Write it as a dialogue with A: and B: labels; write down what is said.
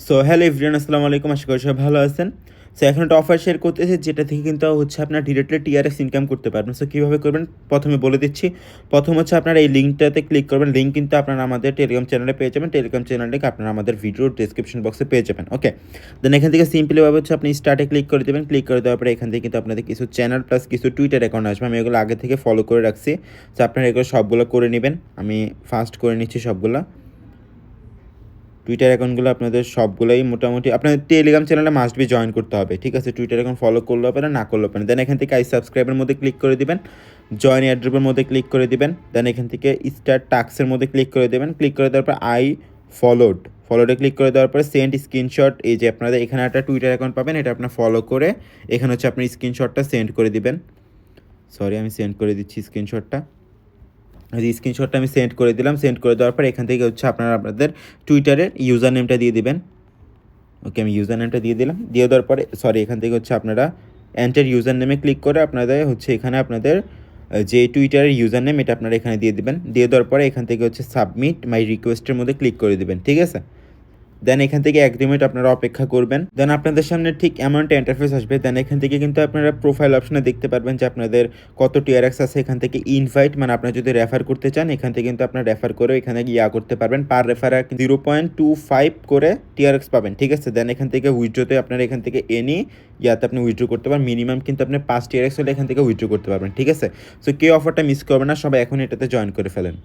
A: So hello everyone, আসসালামু আলাইকুম। আশা করি সবাই ভালো আছেন। সো এখন একটা অফার শেয়ার করতেছে, যেটা থেকে কিন্তু হচ্ছে আপনার ডিরেক্টলি টিআরএস ইনকাম করতে পারবেন। সো কীভাবে করবেন প্রথমে বলে দিচ্ছি। প্রথম হচ্ছে আপনারা এই লিঙ্কটাতে ক্লিক করবেন। লিঙ্ক কিন্তু আপনারা আমাদের টেলিগ্রাম চ্যানেলে পেয়ে যাবেন। টেলিগ্রাম চ্যানেল লিঙ্ক আপনারা আমাদের ভিডিওর ডেসক্রিপশন বক্সে পেয়ে যাবেন। ওকে, দেন এখান থেকে সিম্পলিভাবে হচ্ছে আপনি স্টার্টে ক্লিক করে দেবেন। ক্লিক করে দেওয়ার পরে এখান থেকে কিন্তু আপনাদের কিছু চ্যানেল প্লাস কিছু টুইটার অ্যাকাউন্ট আসবে। আমি এগুলো আগে থেকে ফলো করে রাখছি। সো আপনারা এগুলো সবগুলো করে নেবেন। আমি ফার্স্ট করে নিচ্ছি সবগুলো। টুইটার অ্যাকাউন্টগুলো আপনাদের সবগুলোই মোটামুটি আপনাদের টেলিগ্রাম চ্যানেলে মাস্ট বি জয়েন করতে হবে, ঠিক আছে? টুইটার অ্যাকাউন্ট ফলো করলেও পারেন, না করলেও পারেন। দেন এখান থেকে আই সাবস্ক্রাইবের মধ্যে ক্লিক করে দিবেন, জয়েন এয়ারড্রপের মধ্যে ক্লিক করে দিবেন। দেন এখান থেকে স্টার্ট টাস্কের মধ্যে ক্লিক করে দেবেন। ক্লিক করে দেওয়ার পর আই ফলোডে ক্লিক করে দেওয়ার পরে সেন্ড স্ক্রিনশট, এই যে আপনাদের এখানে একটা টুইটার অ্যাকাউন্ট পাবেন, এটা আপনার ফলো করে এখানে হচ্ছে আপনি স্ক্রিনশটটা সেন্ড করে দিবেন। সরি, আমি সেন্ড করে দিচ্ছি স্ক্রিনশটটা। এই স্ক্রিনশটটা আমি সেন্ড করে দিলাম। সেন্ড করে দেওয়ার পর এখান থেকে হচ্ছে আপনারা আপনাদের টুইটারের ইউজার নেমটা দিয়ে দিবেন। ওকে, আমি ইউজার নেমটা দিয়ে দিলাম। দিয়ে দেওয়ার পরে এখান থেকে হচ্ছে আপনারা এন্টার ইউজার নেমে ক্লিক করে আপনাদের হচ্ছে এখানে আপনাদের যে টুইটারের ইউজার নেম এটা আপনারা এখানে দিয়ে দিবেন। দিয়ে দেওয়ার পরে এখান থেকে হচ্ছে সাবমিট মাই রিকোয়েস্টের মধ্যে ক্লিক করে দিবেন, ঠিক আছে? দেন এখান থেকে 1-2 মিনিট আপনারা অপেক্ষা করবেন। দেন আপনাদের সামনে ঠিক এমন একটা ইন্টারফেস আসবে। দেন এখান থেকে কিন্তু আপনারা প্রোফাইল অপশনে দেখতে পারবেন যে আপনাদের কত টিআরএক্স আছে। এখান থেকে ইনভাইট, মানে আপনারা যদি রেফার করতে চান এখান থেকে কিন্তু আপনারা রেফার করে এখানে করতে পারবেন। পার রেফারে 0.25 করে টিআরএক্স পাবেন, ঠিক আছে? দেন এখান থেকে উইথড্রোতে আপনারা এখান থেকে আপনি উইথড্রো করতে পারেন। মিনিমাম কিন্তু আপনি 5 টিআরএক্স হলে এখান থেকে উইথড্রো করতে পারবেন, ঠিক আছে? সো কেউ অফারটা মিস করবেন না, সবাই এখন এটাতে জয়েন করে ফেলেন।